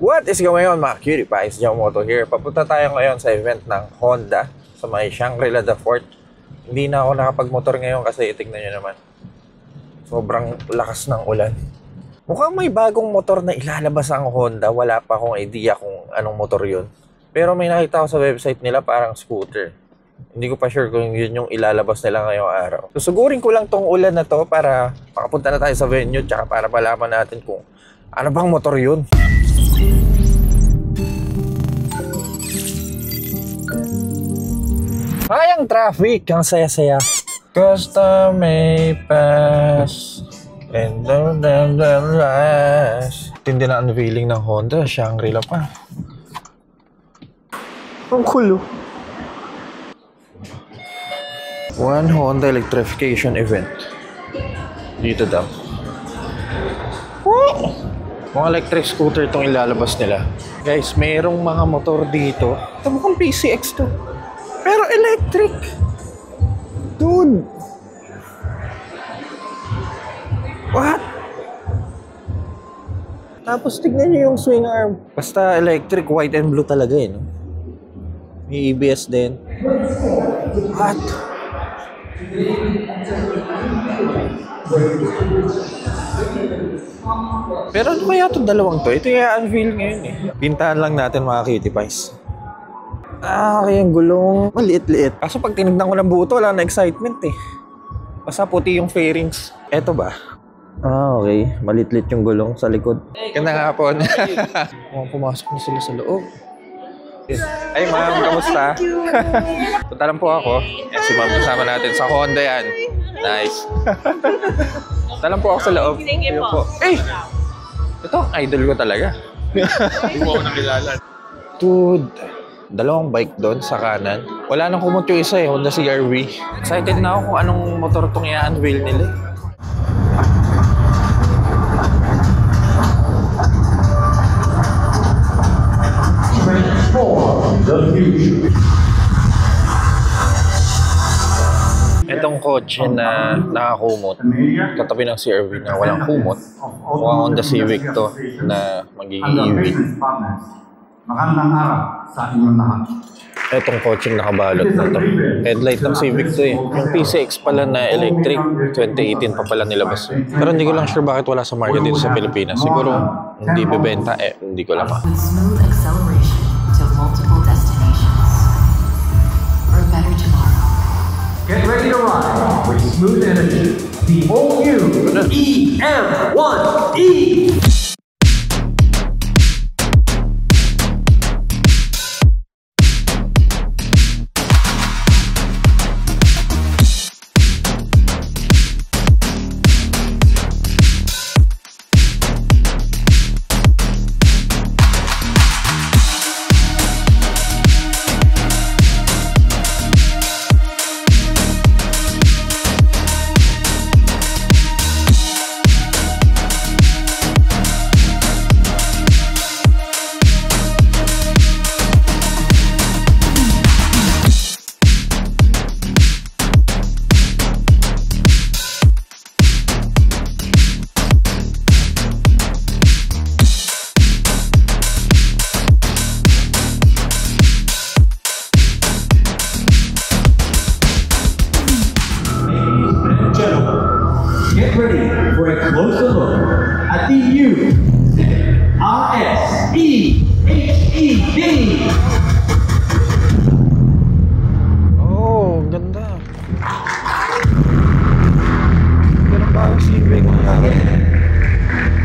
What is going on mga cutie pies? Yomoto here. Papunta tayo ngayon sa event ng Honda sa may Shangri-La The Fort. Hindi na ako nakapag-motor ngayon kasi tignan nyo naman. Sobrang lakas ng ulan. Mukhang may bagong motor na ilalabas ang Honda. Wala pa akong idea kung anong motor yun. Pero may nakita ako sa website nila parang scooter. Hindi ko pa sure kung yun yung ilalabas nila ngayong araw. Susugurin ko lang tong ulan na to para makapunta na tayo sa venue tsaka para malaman natin kung ano bang motor yun. Ay, ang traffic! Ang saya-saya. Custom may pass and the last. Tindi na unveiling ng Honda. Shangri-La pa. Ang kulo. One Honda electrification event. Dito daw. Mga electric scooter itong ilalabas nila. Guys, mayroong mga motor dito. Ito mukhang PCX to. Pero electric. Dude. What? Tapos tignan nyo yung swing arm. Basta electric, white and blue talaga eh. No? May EBS din. What? Pero ano kaya itong dalawang to? Ito yung unveil ngayon eh. Pintahan lang natin mga kitty pies. Kaya yung gulong maliit-liit. Kaso pag tinignan ko ng buto, wala na excitement eh. Basta puti yung fairings. Eto ba? Okay. Maliit-liit yung gulong sa likod. Ganda nga po. Pumasok na sila sa loob. Ay ma'am, kamusta? Punta lang po ako. Si ma'am kasama natin sa Honda yan. Nice. Punta lang po ako sa loob. Po. Eh! Ito ang idol ko talaga. Hindi mo ako nakilala. Dude. Dalawang bike doon sa kanan. Wala nang kumot yung isa eh, Honda CR-V. Excited na ako kung anong motor itong i-unveil nila. Itong kotse na nakakumot, katabi ng CR-V na walang kumot, mukhang Honda Civic to na magiging EV. Magandang araw sa inyong lahat. Itong coaching nakabalot na to. Headlight ng Civic to eh. Yung PCX pala na electric, 2018 pa pala nilabas yun. Pero hindi ko lang sure bakit wala sa market dito sa Pilipinas. Siguro hindi bebenta eh. Hindi ko alam. Smooth acceleration to multiple destinations for a better tomorrow. Get ready to ride with smooth energy. The all-new EM1E! Get ready for a closer look at the new RS-E-HEV. Oh, ganda. Pero parang Civic.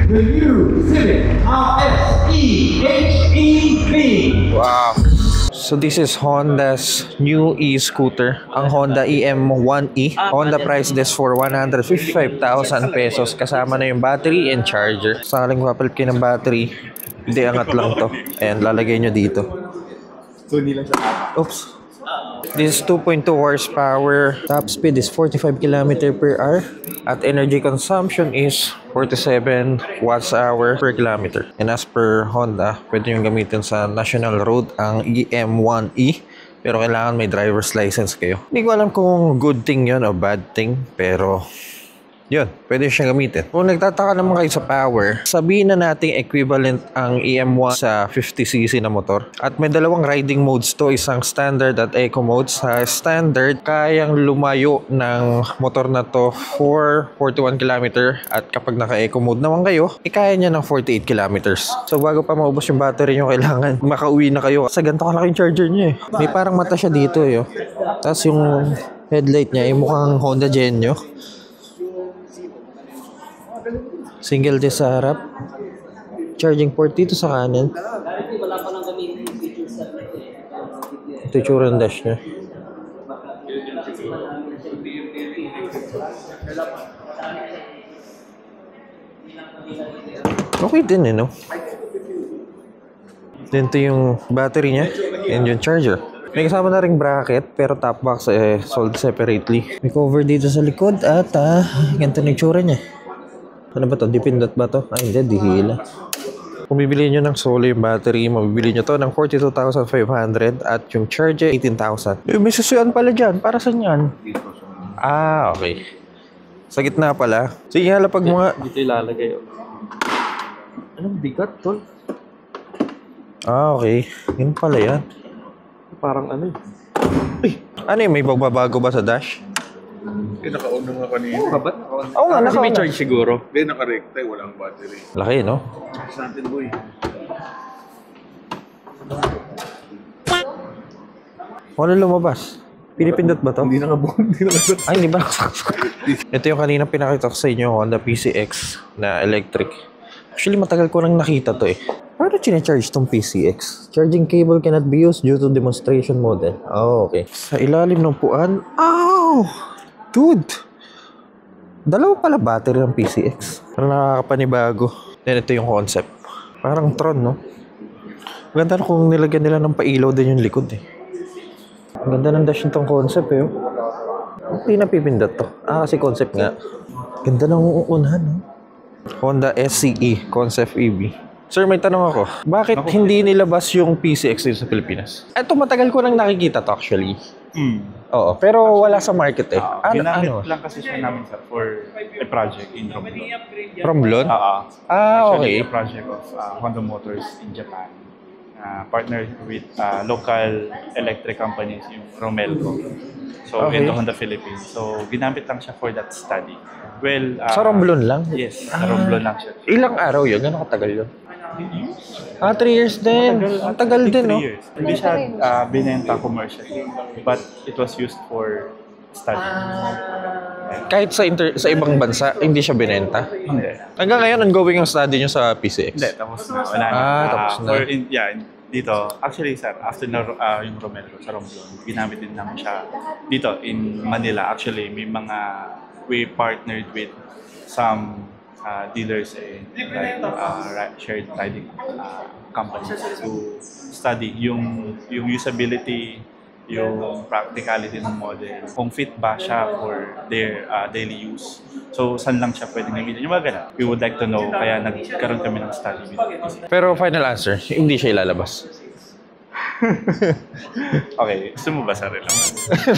The new Civic RS-E-HEV. Wow. So this is Honda's new e-scooter, ang Honda EM1E. Honda priced this for 155,000 pesos. Kasama na yung battery and charger. Sakaling papalit kayo ng battery, hindi angat lang to. And lalagay nyo dito. Oops. This is 2.2 horsepower. Top speed is 45 km/h. At energy consumption is 47 watts-hour per kilometer. And as per Honda, pwede yung gamitin sa national road ang EM1E. Pero kailangan may driver's license kayo. Hindi ko alam kung good thing yun o bad thing. Pero Yun, pwede siyang gamitin. Kung nagtataka naman kayo sa power, sabihin na nating equivalent ang EM1 sa 50cc na motor. At may dalawang riding modes to, isang standard at eco mode. Sa standard, kayang lumayo ng motor na to for 41 km. At kapag naka-eco mode naman kayo, kaya niya ng 48 km. So bago pa maubos yung battery nyo, kailangan makauwi na kayo. Sa ganito kalaking charger niya eh. May parang mata siya dito eh. Oh. Tapos yung headlight niya ay mukhang Honda Genio. Single disc sa harap. Charging port dito sa kanan. Ito yung tsura ng dash niya. Okay din eh, no? Then ito yung battery niya and yung charger. May kasama na ring bracket pero top box sold separately. May cover dito sa likod at ganito na yung tsura niya. Ano ba to? Dipindot ba to? Ay hindi, dihila. Kung bibili nyo ng solo yung battery, mabibili nyo to ng 42,500 at yung charger 18,000. May susuyan pala dyan. Para saan yan? Ah, okay. Sa gitna pala. Sige nga pag mga... Dito ilalagay. Anong bigat, tol? Ah, okay. Yun pala yan. Parang ano Ay, ano yung may bagbabago ba sa dash? Naka-on na nga kanina. Babat? Oo nga, Kasi may naka-on. charge siguro. Hindi, naka-recta, walang battery. Laki, no? Sa atin, boy. Wala lumabas. Pinipindot ba to? Hindi naka-bond, hindi naka-bond. Ay, hindi ba? Ito yung kanina pinakita ko sa inyo, Honda PCX na electric. Actually, matagal ko nang nakita to eh. Paano charge tong PCX? Charging cable cannot be used due to demonstration model. Oh, okay. Sa ilalim ng puan. Ow! Dude! Dalawa pala battery ng PCX. Parang nakakapanibago. Then ito yung concept. Parang Tron, no? Maganda na kung nilagyan nila ng pailaw din yung likod eh. Ang ganda ng dash nitong concept eh. Hindi na pipindot to. Kasi concept nga. Ganda ng uunhan, no? Honda SCE Concept EV. Sir, may tanong ako. Bakit hindi nilabas yung PCX dito sa Pilipinas? Ito matagal ko nang nakikita to actually. Oo, pero wala sa market eh. Ginamit Ano? lang kasi siya namin sir for a project in Romblon. Romblon? Actually, Okay. a project of Honda Motors in Japan. Partnered with local electric companies, yung Romelco. So, Okay. into Honda Philippines. So, ginamit lang siya for that study. Well, Sa Romblon lang? Yes, sa Romblon lang siya. Ilang araw yun? Gano'ng katagal yun? 3 years din. Ang tagal I think din, no? 3 years. Hindi siya binenta commercially, but it was used for study. Kahit sa ibang bansa, hindi siya binenta. Hindi. Hanggang ngayon, ongoing ang study nyo sa PCX? Hindi, tapos na. Wala na. Tapos na. Dito, actually sir, after na yung Romero sa Romblon, ginamit din namin siya dito in Manila. Actually, may mga, we partnered with some dealers and shared riding companies to study yung usability, yung practicality ng model, kung fit ba siya for their daily use. So, saan lang siya pwedeng gamitin? Yung mga ganun. We would like to know, kaya nagkaroon kami ng study with it. Pero final answer, hindi siya ilalabas. Okay, gusto mo ba sa rin lang?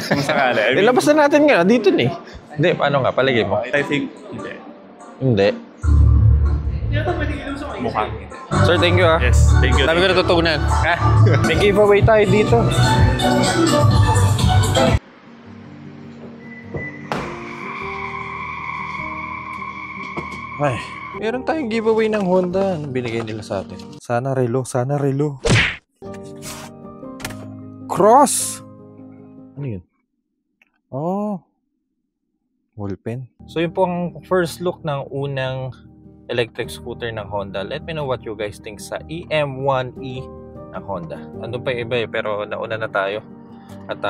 Kung sakali. I mean, Ilabas na natin nga, dito ni. Hindi, paano nga, paligay mo. I think, hindi. Hindi. Mukhang hindi. Sir, thank you ah. Yes, thank you. Dami ko natutunan. Ha? May giveaway tayo dito. Ay, meron tayong giveaway ng Honda. Anong binigay nila sa atin? Sana relo, sana relo. Cross! Ano yun? Oh. Wallpen. So yun po ang first look ng unang electric scooter ng Honda. Let me know what you guys think sa EM1E ng Honda. Andun pa yung iba eh, pero nauna na tayo. At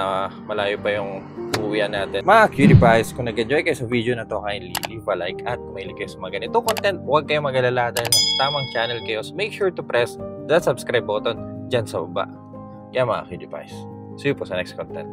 malayo pa yung uwian natin. Mga cutie pies, kung nag-enjoy kayo sa video na to, kindly leave a like at kung mahilig kayo sa mga ganito content, huwag kayong mag-alala dahil nasa tamang channel kayo. So make sure to press that subscribe button dyan sa baba. Yan mga cutie pies. See you po sa next content.